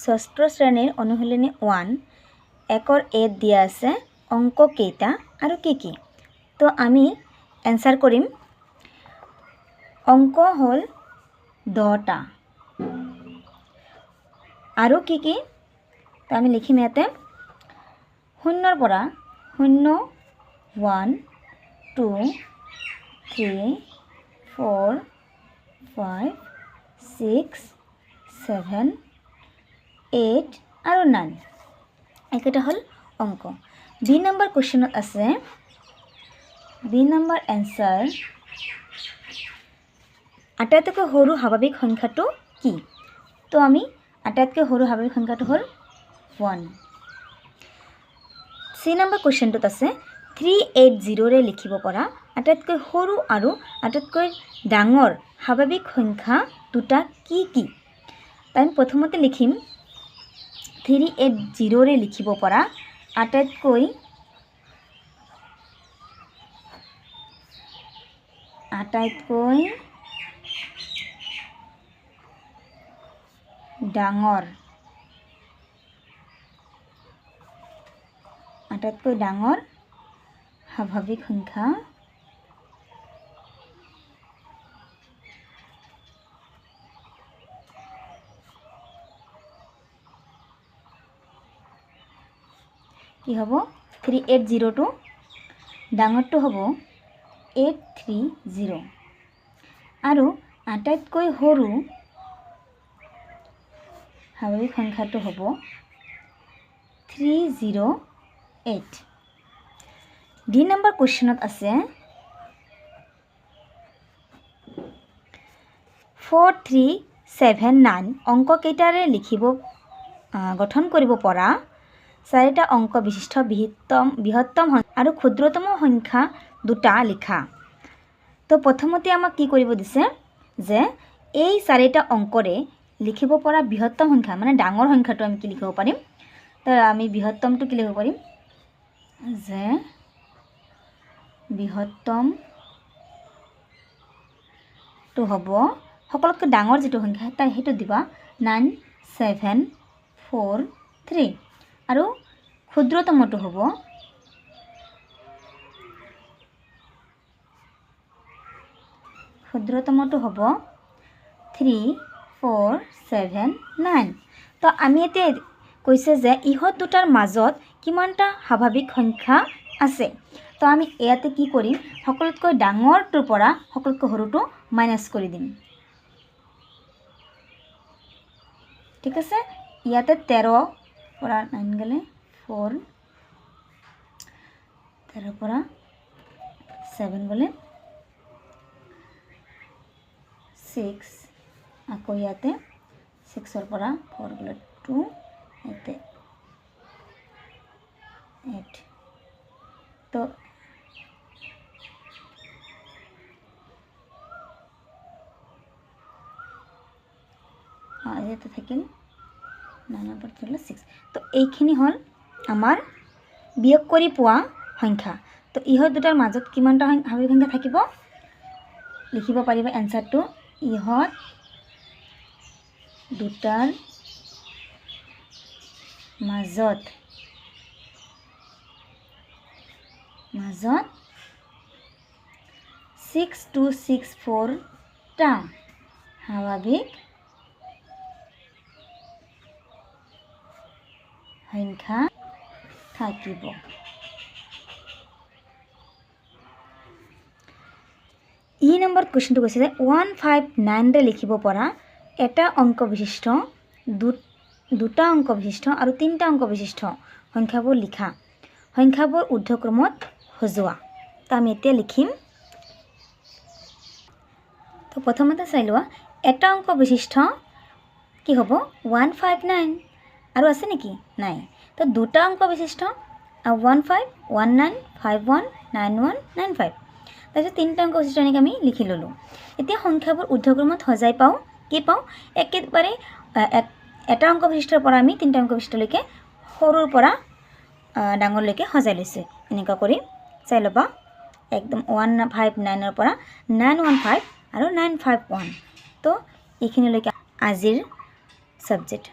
ষষ্ঠ শ্ৰেণীৰ অনুশীলনী 1 একৰ এত দিয়া আছে অংক কেইটা আৰু কি কি। তো আমি এনসাৰ কৰিম। অংক হল 10টা আৰু কি কি তো আমি লিখিম ইয়াতে 0 পৰা 0 1 2 3 4 5 6 7 8 আৰু 9 এইকেইটা হল অংক। বি নম্বৰ কোৱেশ্চনত আছে বি নম্বৰ এনসাৰ আটাইতকৈ সৰু স্বাভাৱিক সংখ্যাটো কি। তো আমি আটাইতকৈ সৰু স্বাভাৱিক সংখ্যাটো হল 1। সি নম্বৰ কোৱেশ্চনটোত আছে 380 ৰে লিখিব পৰা আটাইতকৈ সৰু আৰু আটাইতকৈ ডাঙৰ স্বাভাৱিক সংখ্যা দুটা কি কি। আমি প্ৰথমতে লিখিম 380 ৰে লিখিব পৰা আটাইতকৈ ডাঙৰ স্বাভাৱিক সংখ্যা কি হ'ব 380 টো ডাঙৰটো হ'ব 830 আৰু আটাইতকৈ সৰু স্বাভাৱিক সংখ্যাটো হ'ব 308। ডি নম্বৰ কোৱেশ্চনত আছে 4379 অংক কেইটাৰে লিখিব গঠন কৰিব পৰা 4টা অংক বিশিষ্ট বৃহত্তম আৰু ক্ষুদ্ৰতম সংখ্যা দুটা লিখা। তো প্ৰথমতে আমাক কি কৰিব দিছে যে এই 4টা অংকৰে লিখিব পৰা বৃহত্তম সংখ্যা মানে ডাঙৰ সংখ্যাটো আমি কি লিখিব পাৰিম। তো আমি বৃহত্তমটো কি লিখিব পাৰিম যে বৃহত্তমটো হ'ব সকলোতকৈ ডাঙৰ যিটো সংখ্যা তাৰ সেইটো দিবা 9743 আৰু ক্ষুদ্ৰতমটো হ'ব 3479। তো আমি এতিয়া কৈছে যে ইহঁত দুটাৰ মাজত কিমানটা স্বাভাৱিক সংখ্যা আছে। তো আমি ইয়াতে কি কৰিম সকলোতকৈ ডাঙৰটোৰ পৰা সকলোতকৈ সৰুটো মাইনাছ কৰি দিম। ঠিক আছে, ইয়াতে 13 পৰা 9 গ'লে 4 13 পৰা 7 গ'লে 6 আকৌ ইয়াতে 6 পৰা 4 গ'লে 2 ইয়াতে 8। তো ইয়াতে থাকিল 9 পৰা 6। তো এইখিনি হ'ল আমাৰ বিয়োগ কৰি পোৱা সংখ্যা। তো ইহঁত দুটাৰ মাজত কিমানটা স্বাভাৱিক সংখ্যা থাকিব লিখিব পাৰিব এনসাৰটো। ইহঁত দুটাৰ মাজত 6264টা স্বাভাৱিক সংখ্যা থাকিব। ই নম্বৰ কুৱেশ্যনটো কৈছে যে 159 ৰে লিখিব পৰা এটা অংক বিশিষ্ট দুটা অংক বিশিষ্ট আৰু 3টা অংক বিশিষ্ট সংখ্যাবোৰ লিখা সংখ্যাবোৰ ঊৰ্ধ্বক্ৰমত সজোৱা। তো আমি এতিয়া লিখিম। তো প্ৰথমতে চাই লোৱা এটা অংক বিশিষ্ট কি হ'ব 159 আৰু আছে নেকি নাই। তো দুটা অংক বিশিষ্ট 1519519195। তাৰপিছত 3টা অংক বিশিষ্ট এনেকৈ আমি লিখি ল'লোঁ। এতিয়া সংখ্যাবোৰ ঊৰ্ধ্বক্ৰমত সজাই পাওঁ কি পাওঁ একেবাৰে এটা অংক বিশিষ্টৰ পৰা আমি 3টা অংক বিশিষ্টলৈকে সৰুৰ পৰা ডাঙৰলৈকে সজাই লৈছে। এনেকুৱা কৰি চাই ল'বা একদম 159ৰ পৰা 915 আৰু 951। তো এইখিনিলৈকে আজিৰ সাবজেক্ট।